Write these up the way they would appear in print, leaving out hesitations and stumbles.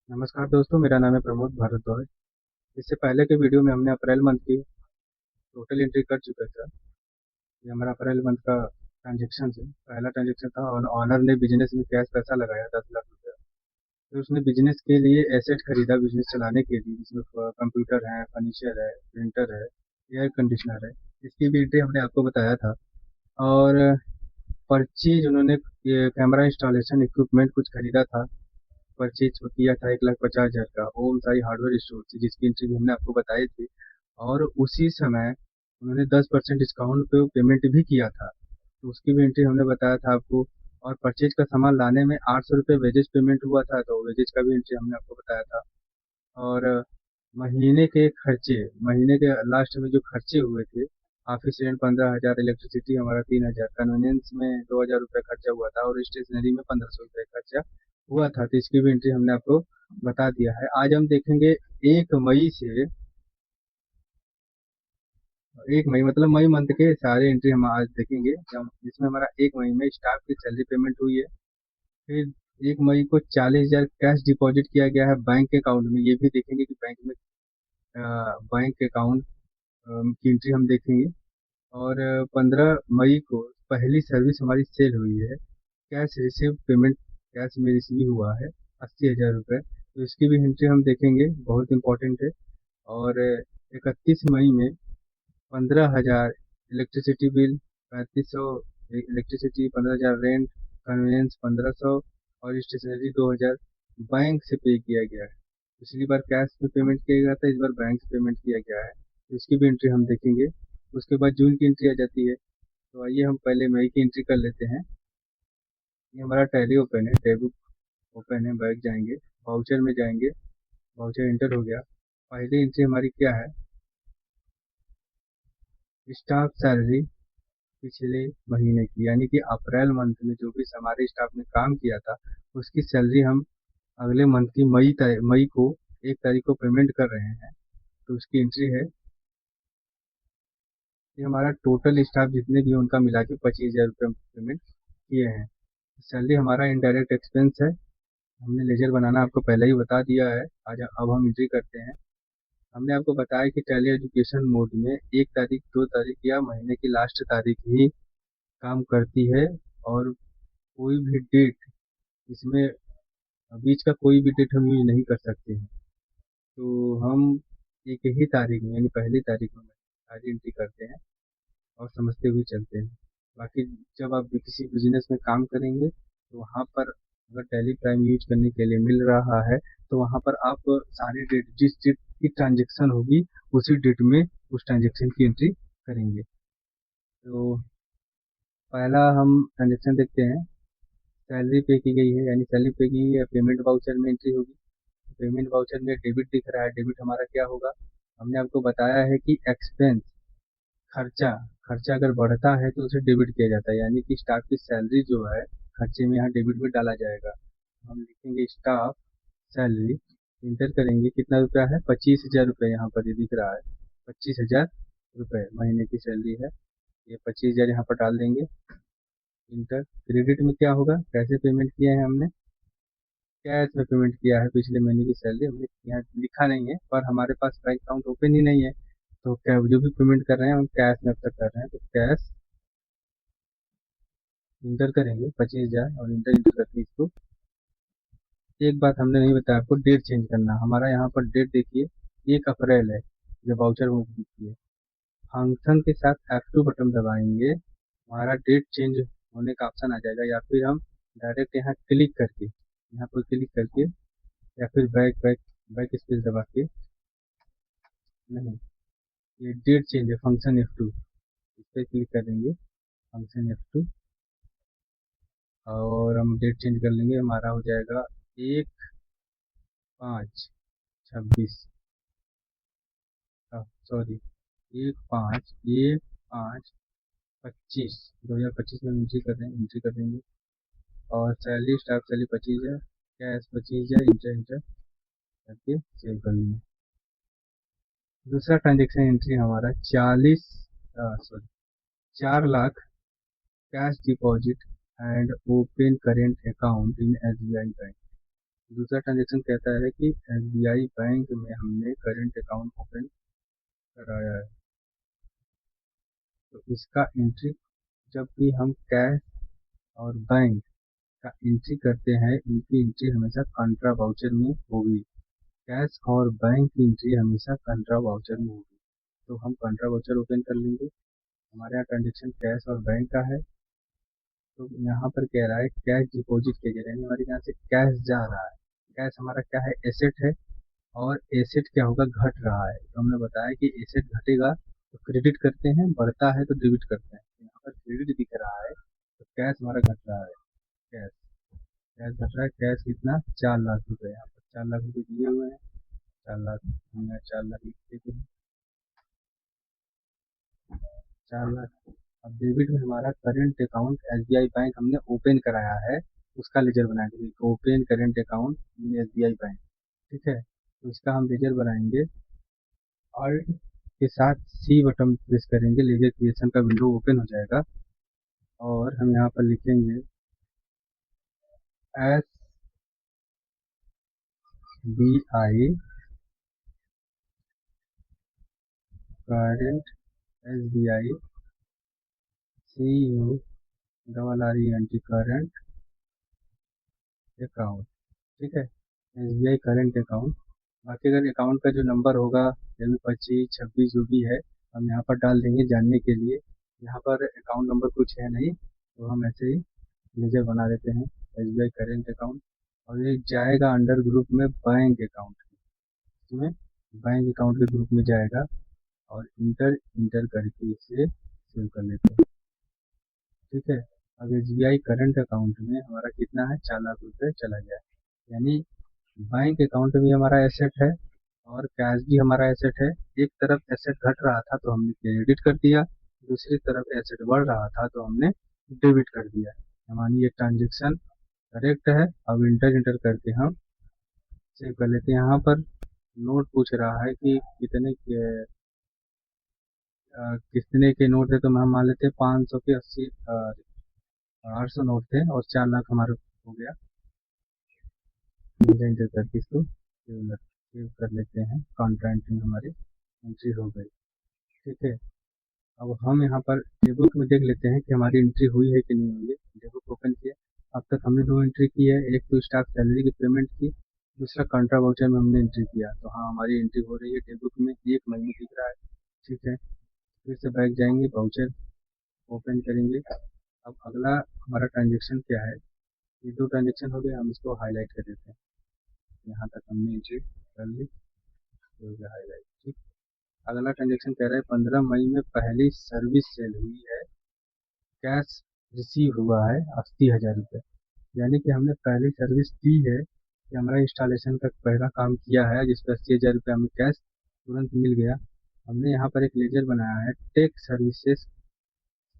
नमस्कार दोस्तों, मेरा नाम है प्रमोद भारद्वाज। इससे पहले के वीडियो में हमने अप्रैल मंथ की टोटल एंट्री कर चुका था। ये हमारा अप्रैल मंथ का ट्रांजेक्शन है। पहला ट्रांजेक्शन था और ऑनर ने बिजनेस में कैश पैसा लगाया 10 लाख रुपया। फिर उसने बिजनेस के लिए एसेट खरीदा बिजनेस चलाने के लिए, जिसमें कंप्यूटर है, फर्नीचर है, प्रिंटर है, एयर कंडीशनर है। इसकी भी एंट्री हमने आपको बताया था। और परचेज उन्होंने ये कैमरा इंस्टॉलेशन इक्विपमेंट कुछ खरीदा था। परचेज किया था 1,50,000 का ओम साई हार्डवेयर स्टोर से, जिसकी एंट्री भी हमने आपको बताई थी। और उसी समय उन्होंने 10% डिस्काउंट पे पेमेंट भी किया था, तो उसकी भी एंट्री हमने बताया था आपको। और परचेज का सामान लाने में 800 रुपये वेजेज पेमेंट हुआ था, तो वेजेज का भी एंट्री हमने आपको बताया था। और महीने के खर्चे, महीने के लास्ट में जो खर्चे हुए थे, ऑफिस रेंट 15,000, इलेक्ट्रिसिटी हमारा 3,000, कन्वीनियंस में 2,000 रुपये खर्चा हुआ था, और स्टेशनरी में 1,500 रुपये खर्चा हुआ था। तो इसकी भी एंट्री हमने आपको बता दिया है। आज हम देखेंगे 1 मई से, 1 मई मतलब मई मंथ के सारे एंट्री हम आज देखेंगे, जिसमें हमारा 1 मई में स्टाफ की सैलरी पेमेंट हुई है। फिर 1 मई को 40,000 कैश डिपॉजिट किया गया है बैंक अकाउंट में, ये भी देखेंगे कि बैंक में बैंक अकाउंट की एंट्री हम देखेंगे। और 15 मई को पहली सर्विस हमारी सेल हुई है। कैश रिसीव पेमेंट कैश में रिसीव हुआ है 80,000 रुपये, तो इसकी भी एंट्री हम देखेंगे, बहुत इंपॉर्टेंट है। और 31 मई में 15,000 electricity bill, 3500 electricity, 15,000 rent, conveyance 1500, और स्टेशनरी 2,000 बैंक से पे किया गया है। पिछली बार कैश में पेमेंट किया गया था, इस बार बैंक से पेमेंट किया गया है, तो इसकी भी एंट्री हम देखेंगे। उसके बाद जून की एंट्री आ जाती है। तो आइए हम पहले मई की एंट्री कर लेते हैं। ये हमारा टैली ओपन है, टैब ओपन है, बैक जाएंगे, वाउचर में जाएंगे, वाउचर एंटर हो गया। पहली एंट्री हमारी क्या है? स्टाफ सैलरी पिछले महीने की, यानी कि अप्रैल मंथ में जो भी हमारे स्टाफ ने काम किया था, उसकी सैलरी हम अगले मंथ की मई को 1 तारीख को पेमेंट कर रहे हैं। तो उसकी एंट्री है, ये हमारा टोटल स्टाफ जितने भी हैं, उनका मिला के 25,000 रुपये पेमेंट किए हैं। सैलरी हमारा इनडायरेक्ट एक्सपेंस है, हमने लेजर बनाना आपको पहले ही बता दिया है। आज अब हम एंट्री करते हैं। हमने आपको बताया कि टेली एजुकेशन मोड में 1 तारीख, 2 तारीख या महीने की लास्ट तारीख ही काम करती है, और कोई भी डेट इसमें, बीच का कोई भी डेट हम यूज नहीं कर सकते हैं। तो हम एक ही तारीख में, यानी पहली तारीख में सारी एंट्री करते हैं और समझते हुए चलते हैं। बाकी जब आप भी किसी बिजनेस में काम करेंगे, तो वहाँ पर अगर टैली प्राइम यूज करने के लिए मिल रहा है, तो वहाँ पर आप सारी डेट, जिस डेट की ट्रांजेक्शन होगी, उसी डेट में उस ट्रांजेक्शन की एंट्री करेंगे। तो पहला हम ट्रांजेक्शन देखते हैं। सैलरी पे की गई है, यानी सैलरी पे की है, पेमेंट वाउचर में एंट्री होगी। पेमेंट वाउचर में डेबिट दिख रहा है, डेबिट हमारा क्या होगा? हमने आपको बताया है कि एक्सपेंस, खर्चा, खर्चा अगर बढ़ता है तो उसे डेबिट किया जाता है, यानी कि स्टाफ की सैलरी जो है खर्चे में यहाँ डेबिट में डाला जाएगा। हम लिखेंगे स्टाफ सैलरी, इंटर करेंगे, कितना रुपया है? 25,000 रुपये, यहाँ पर ये दिख रहा है 25,000 रुपये महीने की सैलरी है। ये 25,000 यहाँ पर डाल देंगे, इंटर। क्रेडिट में क्या होगा? कैसे पेमेंट किया है हमने? कैश में पेमेंट किया है पिछले महीने की सैलरी, हमने यहाँ लिखा नहीं है, पर हमारे पास बैंक अकाउंट ओपन ही नहीं है, तो क्या जो भी पेमेंट कर रहे हैं हम कैश में अब तक कर रहे हैं, तो कैश इंटर करेंगे 25,000, और इंटर इंटर करके इसको, एक बात हमने नहीं बताया आपको, डेट चेंज करना। हमारा यहाँ पर डेट देखिए, 1 अप्रैल है जब वाउचर बुक की है। फंक्शन के साथ F2 बटन दबाएंगे, हमारा डेट चेंज होने का ऑप्शन आ जाएगा, या फिर हम डायरेक्ट यहाँ क्लिक करके, यहाँ पर क्लिक करके, या फिर बैक बैक बैक स्पेस दबा के, नहीं, ये डेट चेंज है, फंक्शन F2, इस पर क्लिक करेंगे, फंक्शन F2, और हम डेट चेंज कर लेंगे, हमारा हो जाएगा 1/5/26, सॉरी, 1/5/25, 2025 में एंट्री कर रहे हैं, एंट्री कर देंगे। और salary, staff salary 25,000, cash 25,000, inter inter करके सेव कर लेंगे। दूसरा ट्रांजेक्शन एंट्री हमारा 4 lakh cash deposit and open current account in SBI bank. दूसरा ट्रांजेक्शन कहता है कि एसबीआई बैंक में हमने करेंट अकाउंट ओपन कराया है। तो इसका एंट्री जब भी हम कैश और बैंक का एंट्री करते हैं, इनकी एंट्री हमेशा कंट्रा वाउचर में होगी। कैश और बैंक की एंट्री हमेशा कंट्रा वाउचर में होगी। तो हम कंट्रा वाउचर ओपन कर लेंगे। हमारे यहाँ ट्रांजेक्शन कैश और बैंक का है। तो यहाँ पर कह रहा है कैश डिपॉजिट किया जा रहा है, यानी हमारे यहाँ से कैश जा रहा है। कैश हमारा क्या है, एसेट है। और एसेट क्या होगा, घट रहा है। तो हमने बताया कि एसेट घटेगा तो क्रेडिट करते हैं, बढ़ता है तो डेबिट करते हैं। तो यहाँ पर क्रेडिट दिख रहा है तो कैश हमारा घट रहा है। कैश कैश घट रहा है। कैश कितना, 4 लाख रुपए। यहाँ पर 4 लाख रुपए दिए हुए हैं। 4 लाख, हमने 4 लाख लिख देते हैं। 4 लाख। अब डेबिट में हमारा करेंट अकाउंट एसबीआई बैंक हमने ओपन कराया है, उसका लेजर बनाएंगे। Open current account in SBI bank. ठीक है, तो इसका हम लेजर बनाएंगे। ऑल्ट के साथ सी बटन प्रेस करेंगे, लेजर क्रिएशन का विंडो ओपन हो जाएगा। और हम यहाँ पर लिखेंगे S B I current, S B I C U double R E N T current account. ठीक है, S B I current account. बाकी अगर अकाउंट का जो नंबर होगा, जैसे 25 26 जो भी है, हम यहाँ पर डाल देंगे जानने के लिए। यहाँ पर अकाउंट नंबर कुछ है नहीं, तो हम ऐसे ही लेजर बना देते हैं S B I current account. और ये जाएगा अंडर ग्रुप में बैंक अकाउंट, इसमें बैंक अकाउंट के ग्रुप में जाएगा। और इंटर इंटर करके इसे सेव कर लेते हैं। ठीक है, अब S B I current account में हमारा कितना है, 4 लाख रुपए चला गया। यानी बैंक अकाउंट भी हमारा एसेट है और कैश भी हमारा एसेट है। एक तरफ एसेट घट रहा था तो हमने क्रेडिट कर दिया, दूसरी तरफ एसेट बढ़ रहा था तो हमने डेबिट कर दिया। हमारी ये ट्रांजेक्शन करेक्ट है। अब इंटर इंटर करके हम सेव कर लेते हैं। यहाँ पर नोट पूछ रहा है कि कितने के नोट थे, तो हम मान लेते हैं 500 के 800 नोट थे और 4 लाख हमारे हो गया। इंटर इंटर करके इसको सेव कर लेते हैं। कॉन्ट्रा एंट्री हमारी एंट्री हो गई। ठीक है, अब हम यहाँ पर डेबुक में देख लेते हैं कि हमारी एंट्री हुई है कि नहीं हुई है। डेबुक ओपन किया। अब तक हमने 2 एंट्री की है, एक तो स्टाफ सैलरी की पेमेंट की, दूसरा कंट्रा वाउचर में हमने एंट्री किया। तो हाँ, हमारी एंट्री हो रही है। डेबुक में 1 महीने दिख रहा है। ठीक है, फिर से बैक जाएंगे, वाउचर ओपन करेंगे। अब अगला हमारा ट्रांजेक्शन क्या है, ये 2 ट्रांजेक्शन हो गए, हम इसको हाईलाइट कर देते हैं। यहाँ तक हमने एंट्री कर ली, हो गया हाईलाइट। ठीक, अगला ट्रांजेक्शन कह रहा है 15 मई में पहली सर्विस सेल हुई है, कैश रिसीव हुआ है 80,000 रुपये। यानी कि हमने पहली सर्विस दी है कि हमारा इंस्टॉलेशन का पहला काम किया है, जिस पर 80,000 रुपये हमें कैश तुरंत मिल गया। हमने यहाँ पर एक लेजर बनाया है टेक सर्विसेज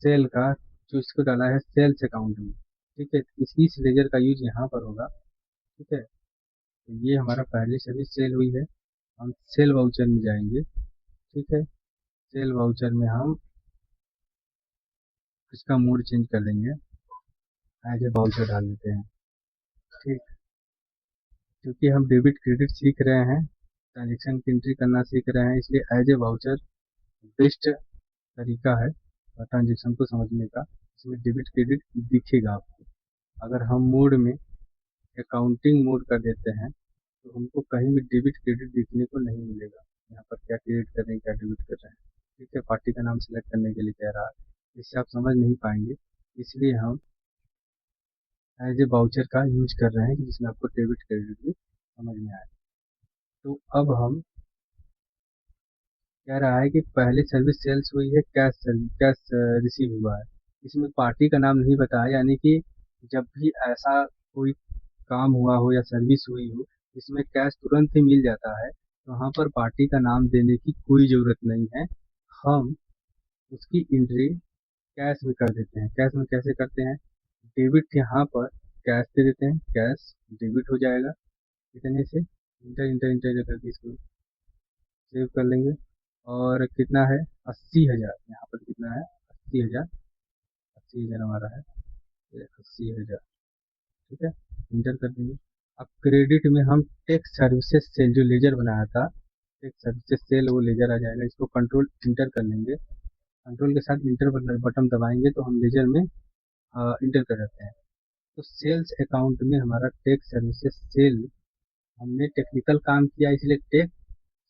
सेल का, जो इसको डाला है सेल्स अकाउंट में। ठीक है, इस लेजर का यूज यहाँ पर होगा। ठीक है, तो ये हमारा पहली सर्विस सेल हुई है। हम सेल वाउचर में जाएंगे। ठीक है, सेल वाउचर में हम इसका मोड चेंज कर देंगे, एज ए वाउचर डाल देते हैं। ठीक, क्योंकि हम डेबिट क्रेडिट सीख रहे हैं, ट्रांजेक्शन की एंट्री करना सीख रहे हैं, इसलिए एज ए वाउचर बेस्ट तरीका है ट्रांजेक्शन को समझने का। इसमें डेबिट क्रेडिट दिखेगा आपको। अगर हम मोड में अकाउंटिंग मोड कर देते हैं तो हमको कहीं भी डेबिट क्रेडिट दिखने को नहीं मिलेगा। यहाँ पर क्या क्रेडिट कर रहे हैं, क्या डेबिट कर रहे हैं। ठीक है, पार्टी का नाम सेलेक्ट करने के लिए कह रहा है, इससे आप समझ नहीं पाएंगे। इसलिए हम एज ए वाउचर का यूज कर रहे हैं कि जिसमें आपको डेबिट क्रेडिट भी समझ में आए। तो अब हम कह रहा है कि पहली सर्विस सेल्स हुई है, कैश रिसीव हुआ है। इसमें पार्टी का नाम नहीं बताया, यानी कि जब भी ऐसा कोई काम हुआ हो या सर्विस हुई हो जिसमें कैश तुरंत ही मिल जाता है, तो वहाँ पर पार्टी का नाम देने की कोई ज़रूरत नहीं है। हम उसकी एंट्री कैश में कर देते हैं। कैश में कैसे करते हैं, डेबिट यहाँ पर कैश दे देते हैं, कैश डेबिट हो जाएगा। इतने से इंटर इंटर इंटर करके इसको सेव कर लेंगे। और कितना है, 80,000। यहाँ पर कितना है, 80,000। 80,000 हमारा है, ये 80,000। ठीक है, इंटर कर देंगे। अब क्रेडिट में हम टेक्स सर्विसेज सेल जो लेजर बनाया था, टेक्स सर्विसेज सेल वो लेजर आ जाएगा, इसको कंट्रोल इंटर कर लेंगे। कंट्रोल के साथ इंटर बटन दबाएंगे तो हम लेजर में इंटर कर देते हैं। तो सेल्स अकाउंट में हमारा टेक्स सर्विसेज सेल, हमने टेक्निकल काम किया इसलिए टेक,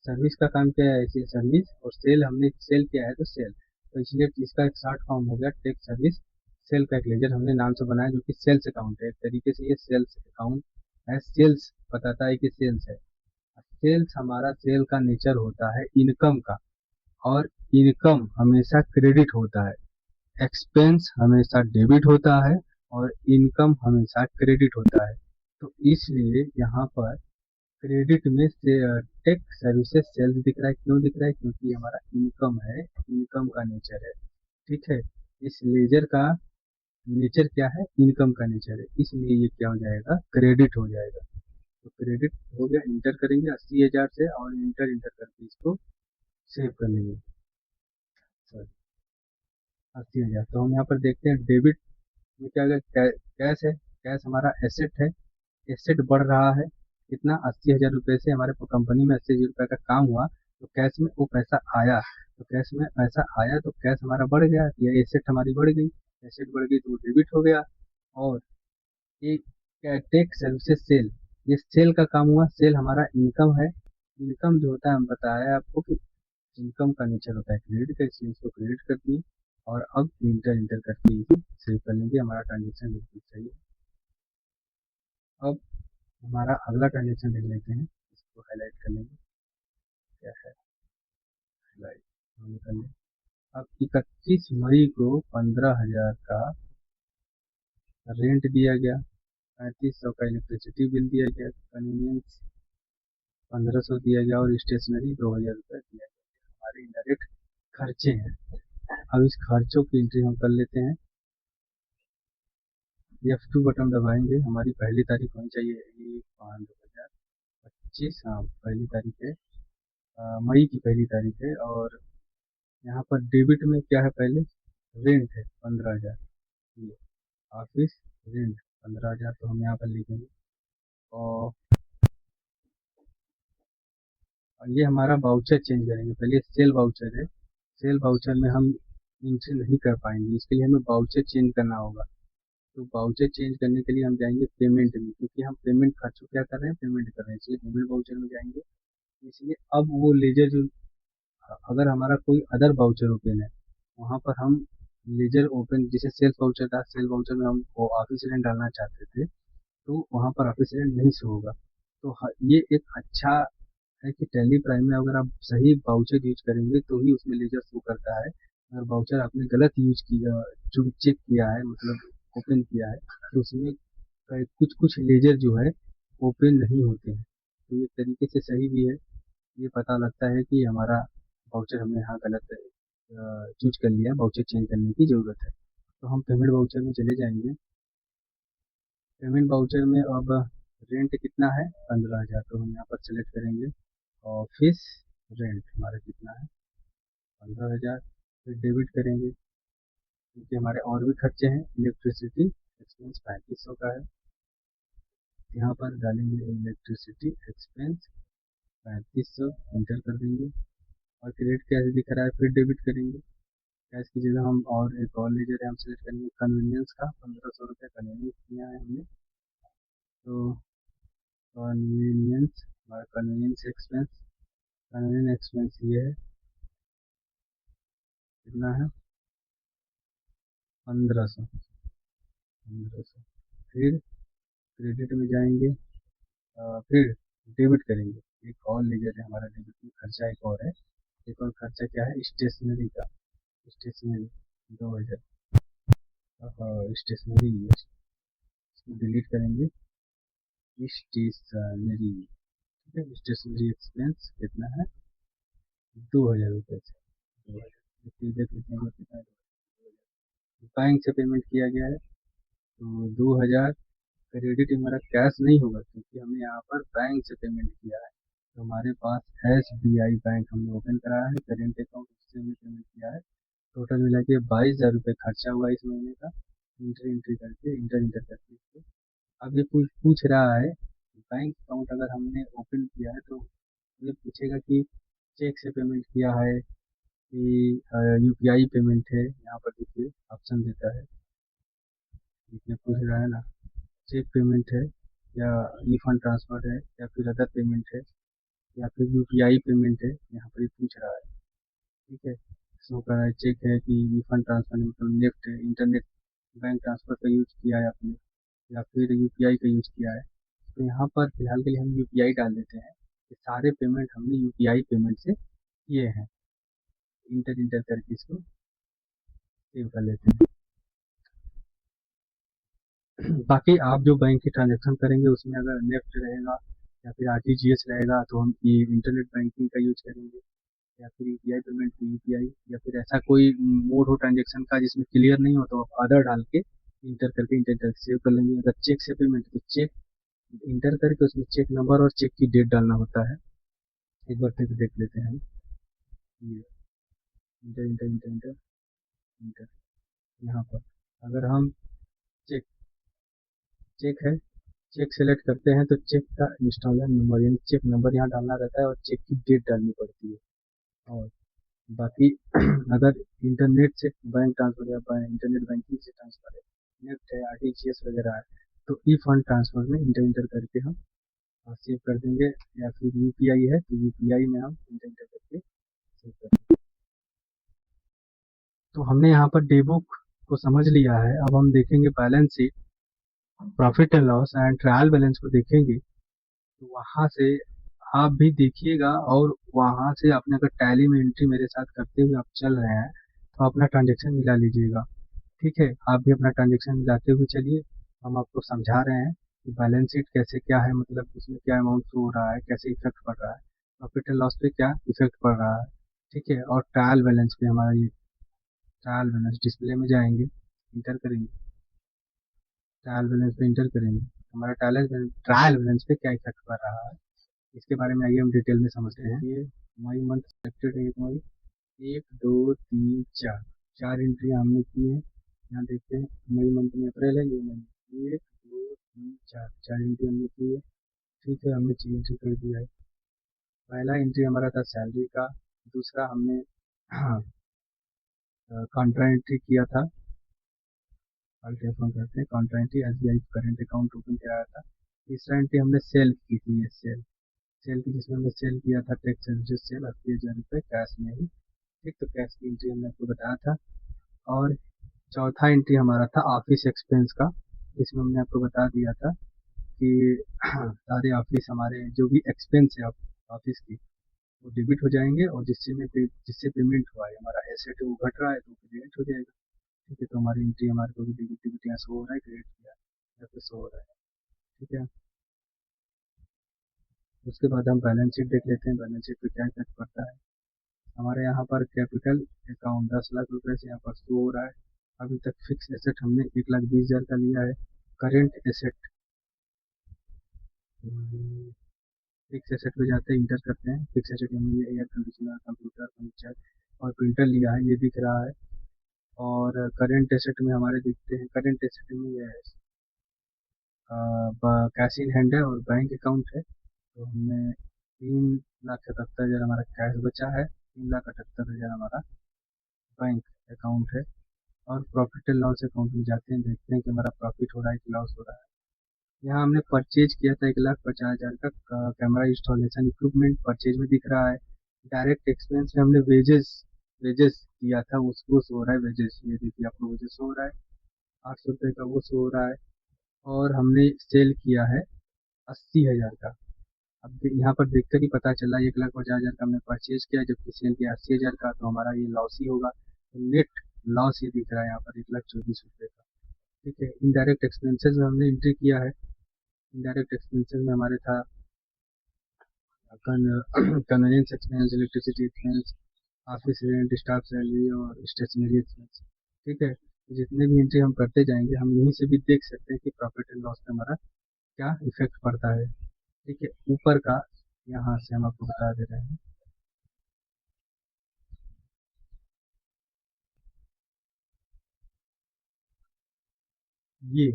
सर्विस का काम किया है इसलिए सर्विस, और सेल हमने सेल किया है तो सेल, तो इसलिए इसका एक शॉर्ट फॉर्म हो गया टेक सर्विस सेल का एक लेजर हमने नाम से बनाया जो कि सेल्स अकाउंट है। एक तरीके से ये सेल्स अकाउंट है, सेल्स बताता है कि सेल्स है। सेल्स हमारा सेल का नेचर होता है इनकम का, और इनकम हमेशा क्रेडिट होता है, एक्सपेंस हमेशा डेबिट होता है, और इनकम हमेशा क्रेडिट होता है। तो इसलिए यहाँ पर क्रेडिट में से टेक सर्विसेज सेल्स दिख रहा है, क्यों दिख रहा है? क्योंकि हमारा इनकम है, इनकम का नेचर है। ठीक है, इस लेजर का नेचर क्या है? इनकम का नेचर है, इसलिए ये क्या हो जाएगा? क्रेडिट हो जाएगा। तो क्रेडिट हो गया, इंटर करेंगे 80,000 से, और इंटर इंटर करके इसको सेव कर लेंगे। सॉरी, 80,000। तो हम यहाँ पर देखते हैं डेबिट में क्या है, कैश है, कैश हमारा एसेट है, एसेट बढ़ रहा है। कितना? 80,000 रुपये से हमारे कंपनी में 80,000 रुपये का काम हुआ, तो कैश में वो पैसा आया, तो कैश में पैसा आया तो कैश हमारा बढ़ गया, ये एसेट हमारी बढ़ गई, एसेट बढ़ गई तो वो डेबिट हो गया। और एक टेक सर्विसेज सेल, ये सेल का काम हुआ, सेल हमारा इनकम है। इनकम जो होता है, हम बताया आपको कि इनकम का नेचर होता है क्रेडिट का, इसलिए इसको क्रेडिट कर दिए, और अब इंटर इंटर करके इसे सेव कर लेंगे, हमारा ट्रांजेक्शन बिल्कुल सही है। अब हमारा अगला ट्रांजेक्शन देख लेते हैं, इसको हाईलाइट कर लेंगे, क्या है हाईलाइट कर लें। अब 31 मई को 15,000 का रेंट दिया गया, 3500 का इलेक्ट्रिसिटी बिल दिया गया, कन्वीनियंस 1500 दिया गया, और स्टेशनरी 2,000 रुपये दिया गया। हमारे इनडायरेक्ट खर्चे हैं। अब इस खर्चों की एंट्री हम कर लेते हैं। F2 बटन दबाएंगे, हमारी पहली तारीख होनी चाहिए 1/5/2025, हाँ पहली तारीख है, मई की पहली तारीख है। और यहाँ पर डेबिट में क्या है? पहले रेंट है 15,000, ये ऑफिस रेंट 15,000, तो हम यहाँ पर लिखेंगे। और ये हमारा वाउचर चेंज करेंगे, पहले सेल वाउचर है, सेल वाउचर में हम एंट्री नहीं कर पाएंगे, इसके लिए हमें वाउचर चेंज करना होगा। तो वाउचर चेंज करने के लिए हम जाएंगे पेमेंट में, क्योंकि हम पेमेंट खर्चों क्या कर रहे हैं? पेमेंट कर रहे हैं, इसलिए पेमेंट वाउचर में जाएंगे। इसलिए अब वो लेजर जो, अगर हमारा कोई अदर वाउचर ओपन है, वहाँ पर हम लेजर ओपन, जैसे सेल्स वाउचर था, सेल वाउचर में हम ऑफिस रेंट डालना चाहते थे, तो वहाँ पर ऑफिस रेंट नहीं शो होगा। तो ये एक अच्छा है कि टैली प्राइम में अगर आप सही वाउचर यूज करेंगे तो ही उसमें लेजर शो करता है। अगर वाउचर आपने गलत यूज किया, जो चेक किया है, मतलब ओपन किया है, तो उसमें कुछ कुछ लेजर जो है ओपन नहीं होते हैं। तो ये तरीके से सही भी है, ये पता लगता है कि हमारा वाउचर हमने यहाँ गलत चूज कर लिया, वाउचर चेंज करने की ज़रूरत है। तो हम पेमेंट वाउचर में चले जाएंगे। पेमेंट वाउचर में अब रेंट कितना है? 15,000, तो हम यहाँ पर सेलेक्ट करेंगे। ऑफिस रेंट हमारा कितना है? 15,000। फिर डेबिट करेंगे, क्योंकि हमारे और भी खर्चे हैं, इलेक्ट्रिसिटी एक्सपेंस 3500 का है, यहाँ पर डालेंगे इलेक्ट्रिसिटी एक्सपेंस 3500, इंटर कर देंगे। और क्रेडिट कैश दिख रहा है, फिर डेबिट करेंगे। कैश की जगह हम और एक और लेजर है, हम सेलेक्ट करेंगे कन्वीनियंस का, 1500 रुपये कन्वीनियंस किया है हमने। तो कन्वीनियंस, हमारा कन्वीनियंस एक्सपेंस, कन्वीनियंस एक्सपेंस ये है, कितना है? 1500, 1500। फिर क्रेडिट में जाएंगे, फिर डेबिट करेंगे। एक और लेजर है हमारा, डेबिट में खर्चा एक और है, एक और खर्चा क्या है? स्टेशनरी का, स्टेशनरी 2,000, स्टेशनरी डिलीट करेंगे, स्टेशनरी। ठीक है, स्टेशनरी एक्सपेंस कितना है? 2,000 रुपये से, 2,000 देख लेते हैं कितना है। बैंक से पेमेंट किया गया है, तो 2,000। क्रेडिट हमारा कैश नहीं होगा, क्योंकि हमने यहाँ पर बैंक से पेमेंट किया है। तो हमारे पास SBI बैंक हमने ओपन कराया है, करेंट अकाउंट, उससे हमने पेमेंट किया है। टोटल मिला के 22,000 रुपये खर्चा हुआ इस महीने का। इंटर इंटर करके, इंटर इंटर करके इसको अब ये पूछ पूछ रहा है बैंक अकाउंट अगर हमने ओपन किया है तो ये पूछेगा कि चेक से पेमेंट किया है कि यूपीआई पेमेंट है। यहाँ पर देखिए ऑप्शन देता है, देखिए पूछ रहा है ना, चेक पेमेंट है या रिफंड ट्रांसफर है या फिर अदर पेमेंट है या फिर यूपीआई पेमेंट है, यहाँ पर ये पूछ रहा है। ठीक है, शो कर रहा है चेक है कि रिफंड ट्रांसफर, मतलब नेफ्ट है, इंटरनेट बैंक ट्रांसफर का यूज किया है आपने या फिर यूपीआई का यूज किया है। तो यहाँ पर फिलहाल के लिए हम यूपीआई डाल देते हैं कि सारे पेमेंट हमने यूपीआई पेमेंट से किए हैं। इंटर इंटर करके इसको सेव कर लेते हैं। बाकी आप जो बैंक की ट्रांजेक्शन करेंगे उसमें अगर नेफ्ट रहेगा या फिर आरटीजीएस रहेगा तो हम ये इंटरनेट बैंकिंग का यूज करेंगे, या फिर यूपीआई पेमेंट तो यूपीआई, या फिर ऐसा कोई मोड हो ट्रांजेक्शन का जिसमें क्लियर नहीं हो तो आप अदर डाल के इंटर करके सेव कर लेंगे। अगर चेक से पेमेंट तो चेक इंटर करके उसमें चेक नंबर और चेक की डेट डालना होता है। एक बार फिर देख लेते हैं हम। ये inter inter inter inter inter, यहाँ पर अगर हम चेक चेक है, चेक सेलेक्ट करते हैं तो चेक का इंस्टॉलर नंबर यानी चेक नंबर यहाँ डालना रहता है और चेक की डेट डालनी पड़ती है। और बाकी अगर इंटरनेट से बैंक ट्रांसफर या इंटरनेट बैंकिंग से ट्रांसफर है, नेफ्ट है, आरटीजीएस वगैरह है, तो ई फंड ट्रांसफर में इंटर इंटर करके हम सेव कर देंगे, या फिर यूपीआई है तो यूपीआई में हम इंटर इंटर करके सेव कर देंगे। तो हमने यहाँ पर डे बुक को समझ लिया है। अब हम देखेंगे balance sheet, profit and loss and trial balance को देखेंगे। तो वहाँ से आप भी देखिएगा और वहाँ से अपने अगर टैली में एंट्री मेरे साथ करते हुए आप चल रहे हैं तो अपना ट्रांजेक्शन मिला लीजिएगा। ठीक है, आप भी अपना ट्रांजेक्शन मिलाते हुए चलिए। हम आपको समझा रहे हैं कि बैलेंस शीट कैसे क्या है, मतलब उसमें क्या अमाउंट शो हो रहा है, कैसे इफेक्ट पड़ रहा है, प्रॉफिट एंड लॉस पे क्या इफेक्ट पड़ रहा है। ठीक है, और ट्रायल बैलेंस पे हमारा ये ट्रायल बैलेंस डिस्प्ले में जाएंगे, इंटर करेंगे, ट्रायल बैलेंस पे इंटर करेंगे, हमारा ट्रायल बैलेंस पे क्या इफेक्ट पड़ रहा है इसके बारे में आइए हम डिटेल में समझते हैं। ये मई मंथ सेलेक्टेड है, मई, एक दो तीन चार, चार एंट्री हमने की है। यहाँ देखते हैं मई मंथ में, अप्रैल है ये मई, एक दो तीन चार, चार एंट्री हमने की है। ठीक है, हमने चेक एंट्री कर दिया है। पहला एंट्री हमारा था सैलरी का, दूसरा हमने हाँ कॉन्ट्रा एंट्री किया था, करते हैं Contra entry, SBI current account open कराया था। तीसरा एंट्री हमने सेल की थी, ये सेल, सेल की जिसमें हमने सेल किया था टैक्स सर्विसेज सेल 80,000 रुपये कैश में ही। ठीक, तो कैश की एंट्री हमने आपको बताया था। और चौथा एंट्री हमारा था ऑफिस एक्सपेंस का, इसमें हमने आपको बता दिया था कि सारे ऑफिस हमारे जो भी एक्सपेंस है ऑफिस की वो डेबिट हो जाएंगे, और जिससे पेमेंट हुआ है हमारा एसेट वो घट रहा है तो क्रेडिट हो जाएगा। ठीक है, तो हमारी एंट्री हमारे को भी डेबिट डेबिट यहाँ शो हो रहा है, क्रेडिट किया या फिर शो हो रहा है। ठीक है, उसके बाद हम बैलेंस शीट देख लेते हैं, बैलेंस शीट पे क्या इफेक्ट पड़ता है। हमारे यहाँ पर कैपिटल अकाउंट 10 लाख रुपए से यहाँ पर शो हो रहा है। अभी तक फिक्स एसेट हमने 1,20,000 का लिया है। करेंट एसेट, फिक्स एसेट पे जाते हैं, इंटर करते हैं, फिक्स एसेट में ये एयर कंडीशनर, कंप्यूटर, फर्नीचर और प्रिंटर लिया है, ये दिख रहा है। और करेंट एसेट में हमारे दिखते हैं, करेंट एसेट में ये कैश इन हैंड है और बैंक अकाउंट है। तो हमने 3,77,000 हमारा कैश बचा है, 3,78,000 हमारा बैंक अकाउंट है। और प्रॉफिट एंड लॉस अकाउंट में जाते हैं, देखते हैं कि हमारा प्रॉफिट हो रहा है कि लॉस हो रहा है। यहाँ हमने परचेज किया था 1,50,000 का कैमरा इंस्टॉलेशन इक्विपमेंट, परचेज में दिख रहा है। डायरेक्ट एक्सपेंस में हमने वेजेस वेजेस दिया था, उसको शो हो रहा है वेजेस, ये देखिए आपको वेजेस शो हो रहा है, 800 रुपये का वो शो हो रहा है। और हमने सेल किया है 80,000 का। अब यहाँ पर देखकर ही पता चला 1,50,000 का हमने परचेज किया, जबकि सेल किया 80,000 का, तो हमारा ये लॉस ही होगा। तो नेट लॉस ये दिख रहा है यहाँ पर 1,24,000 का। ठीक है, इनडायरेक्ट एक्सपेंसेस में हमने एंट्री किया है। इनडायरेक्ट एक्सपेंसेस में हमारे था convenience expense, electricity expense, office rent, staff salary और स्टेशनरी एक्सपेंस। ठीक है, तो जितने भी एंट्री हम करते जाएंगे हम यहीं से भी देख सकते हैं कि प्रॉफिट एंड लॉस में हमारा क्या इफेक्ट पड़ता है। ठीक है, ऊपर का यहाँ से हम आपको बता दे रहे हैं। ये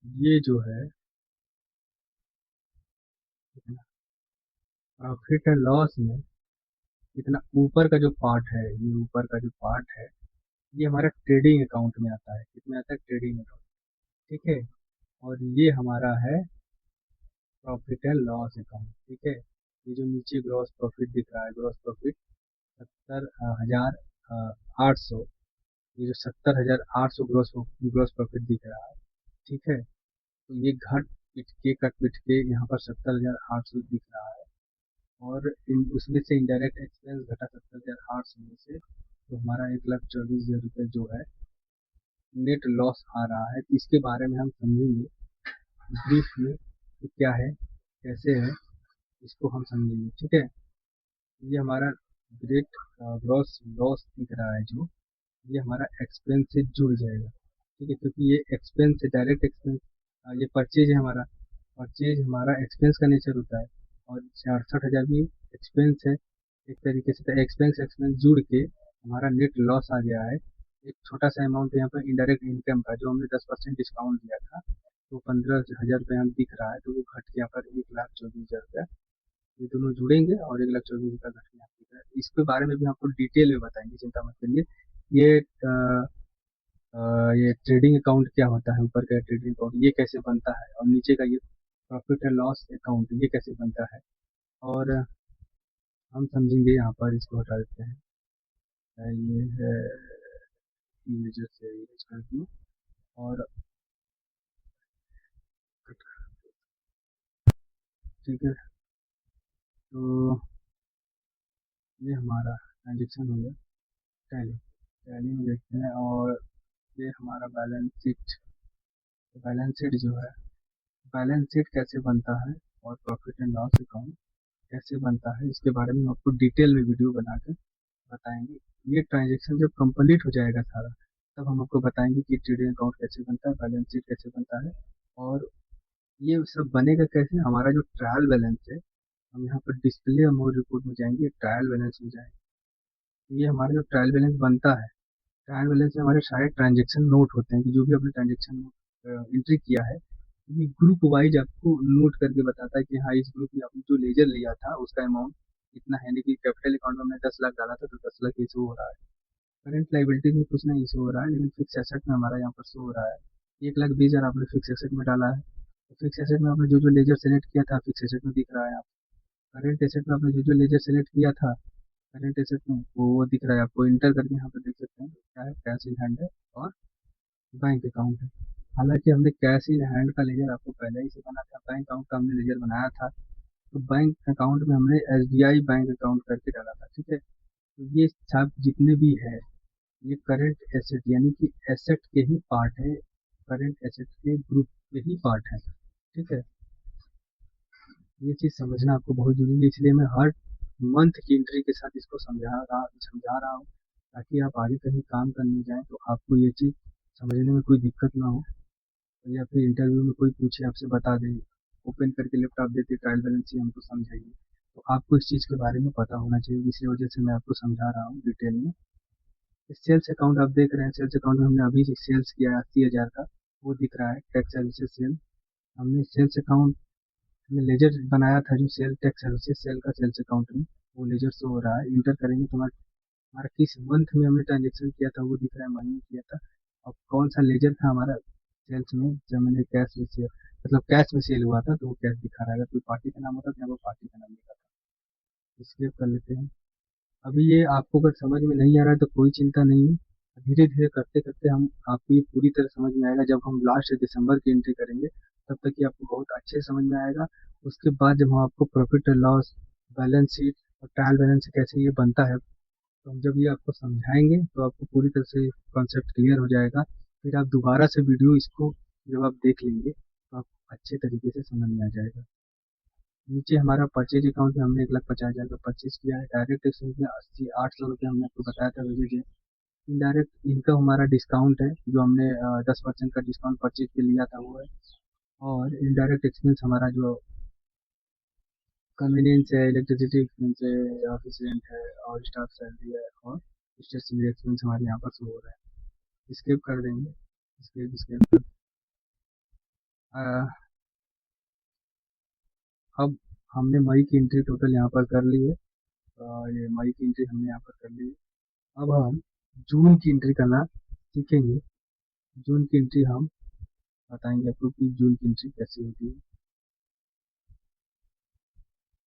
ये जो है प्रॉफिट एंड लॉस में इतना ऊपर का जो पार्ट है, ये ऊपर का जो पार्ट है, ये हमारा ट्रेडिंग अकाउंट में आता है। किसमें आता है? Trading account. ठीक है। और ये हमारा है प्रॉफिट एंड लॉस अकाउंट। ठीक है। ये जो नीचे ग्रॉस प्रॉफिट दिख रहा है, ग्रॉस प्रॉफिट 70,800, ये जो 70,800 ग्रॉस ग्रॉस प्रॉफिट दिख रहा है। ठीक है। तो ये घट पिट के कट पिट के यहाँ पर 70,800 दिख रहा है। और उसमें से इनडायरेक्ट एक्सपेंस घटा 70,800 में से, तो हमारा 1,24,000 रुपये जो है नेट लॉस आ रहा है। तो इसके बारे में हम समझेंगे ब्रीफ में कि क्या है, कैसे है, इसको हम समझेंगे। ठीक है। ये हमारा ग्रेट ग्रॉस लॉस दिख रहा है जो, ये हमारा एक्सपेंस से जुड़ जाएगा। ठीक है, क्योंकि ये एक्सपेंस है, डायरेक्ट एक्सपेंस। ये परचेज है हमारा, परचेज हमारा एक्सपेंस का नेचर होता है। और 68,000 भी एक्सपेंस है एक तरीके से। तो एक्सपेंस एक्सपेंस जुड़ के हमारा नेट लॉस आ गया है। एक छोटा सा अमाउंट यहाँ पर इनडायरेक्ट इनकम का, जो हमने 10% डिस्काउंट दिया था, तो 15,000 रुपये हम दिख रहा है, तो वो घट के यहाँ पर 1,24,000 रुपये। ये दोनों जुड़ेंगे और 1,24,000 का घट के यहाँ पे दिख रहा है। इसके बारे में भी आपको डिटेल में बताएंगे, चिंता मत करिए। ये ये ट्रेडिंग अकाउंट क्या होता है, ऊपर का ट्रेडिंग अकाउंट ये कैसे बनता है, और नीचे का ये प्रॉफिट एंड लॉस अकाउंट ये कैसे बनता है, और हम समझेंगे। यहाँ पर इसको हटा देते हैं। ये है इमेजेस से इमेज कर दूँ, और ठीक है। तो ये हमारा ट्रांजेक्शन हो गया। टैली, टैली में देखते हैं। और ये हमारा बैलेंस शीट। बैलेंस शीट जो है, बैलेंस शीट कैसे बनता है और प्रॉफिट एंड लॉस अकाउंट कैसे बनता है, इसके बारे में हम आपको डिटेल में वीडियो बना के बताएंगे। ये ट्रांजेक्शन जब कंप्लीट हो जाएगा सारा, तब हम आपको बताएंगे कि ट्रेडिंग अकाउंट कैसे बनता है, बैलेंस शीट कैसे बनता है, और ये सब बनेगा कैसे। हमारा जो ट्रायल बैलेंस है, हम यहाँ पर डिस्प्ले और मोड रिपोर्ट में जाएंगे, ट्रायल बैलेंस में जाएंगे। तो ये हमारा जो ट्रायल बैलेंस बनता है, ट्रायल बैलेंस में हमारे सारे ट्रांजेक्शन नोट होते हैं कि जो भी आपने ट्रांजेक्शन एंट्री किया है, ये ग्रुप वाइज आपको नोट करके बताता है कि हाँ, इस ग्रुप में आपने जो लेजर लिया था उसका अमाउंट इतना है। यानी कि कैपिटल अकाउंट में हमने 10 लाख डाला था, तो 10 लाख ये शो हो रहा है। करंट लाइबिलिटीज में कुछ नहीं शो हो रहा है, लेकिन फिक्स एसेट में हमारा यहाँ पर शो हो रहा है 1,20,000 आपने फिक्स एसेट में डाला है। तो फिक्स एसेट में आपने जो जो लेजर सेलेक्ट किया था, फिक्स एसेट में दिख रहा है। आप करंट एसेट में आपने जो जो लेजर सेलेक्ट किया था, करंट एसेट में वो दिख रहा है आपको। इंटर करके यहाँ पर देख सकते हैं क्या है, कैश इन हैंड है और बैंक अकाउंट है। हालांकि हमने कैश इन हैंड का लेजर आपको पहले ही से बना था, बैंक अकाउंट का हमने लेजर बनाया था, तो बैंक अकाउंट में हमने एसबीआई बैंक अकाउंट करके डाला था। ठीक है। तो ये सब जितने भी है, ये करंट एसेट यानी कि एसेट के ही पार्ट है, करंट एसेट के ग्रुप के ही पार्ट है। ठीक है। ये चीज समझना आपको बहुत जरूरी है, इसलिए मैं हर मंथ की एंट्री के साथ इसको समझा रहा हूँ, ताकि आप आगे कहीं काम करने जाएं तो आपको ये चीज समझने में कोई दिक्कत ना हो, या फिर इंटरव्यू में कोई पूछे आपसे बता दे, ओपन करके लैपटॉप देते ट्रायल बैलेंस ही हमको समझाइए। तो आपको इस चीज के बारे में पता होना चाहिए, इसी वजह से मैं आपको समझा रहा हूँ डिटेल में। सेल्स अकाउंट आप देख रहे हैं, सेल्स अकाउंट में हमने अभी सेल्स किया है 80,000 का, वो दिख रहा है टैक्स सर्विसेज सेल। हमने सेल्स अकाउंट में लेजर बनाया था, जो सेल टैक्स सर्विसेज सेल का सेल्स अकाउंट में वो लेजर से हो रहा है। इंटर करेंगे तो हमारा हमारा किस मंथ में हमने ट्रांजेक्शन किया था वो दिख रहा है, महीने किया था, और कौन सा लेजर था हमारा सेल्स में जब मैंने कैश में सेल, मतलब कैश में सेल हुआ था, तो वो कैश दिखा रहा है। अगर कोई पार्टी का नाम होता तो यहाँ वो पार्टी का नाम लिखा था। स्किप कर लेते हैं। अभी ये आपको अगर समझ में नहीं आ रहा है तो कोई चिंता नहीं है, धीरे धीरे करते करते हम आपको ये पूरी तरह समझ में आएगा। जब हम लास्ट दिसंबर की एंट्री करेंगे, तब तक ये आपको बहुत अच्छे से समझ में आएगा। उसके बाद जब हम आपको profit and loss, balance sheet और ट्रायल बैलेंस कैसे ये बनता है, तो हम जब ये आपको समझाएंगे तो आपको पूरी तरह से कॉन्सेप्ट क्लियर हो जाएगा। फिर आप दोबारा से वीडियो इसको जब आप देख लेंगे तो आपको अच्छे तरीके से समझ में आ जाएगा। नीचे हमारा परचेज अकाउंट में हमने 1,50,000 का परचेज किया है। डायरेक्ट एक्सपेंस में 80-800 रुपये हमने आपको बताया था वेजेज है। इनडायरेक्ट इनकम हमारा डिस्काउंट है, जो हमने 10% का डिस्काउंट परचेज पे लिया था वो है। और इनडायरेक्ट एक्सपेंस हमारा जो कन्वीनियंस है, इलेक्ट्रिसिटी एक्सपेंस है, ऑफिस रेंट है, और स्टाफ सैलरी है, और स्टेशनरी एक्सपेंस हमारे यहाँ पर शो हो रहा है। स्किप कर देंगे, स्किप स्किप। अब हमने मई की एंट्री टोटल यहाँ पर कर ली है। ये मई की एंट्री हमने यहाँ पर कर ली है। अब हम जून की एंट्री करना सीखेंगे। जून की एंट्री हम बताएंगे आपको कि जून की एंट्री कैसे होती है।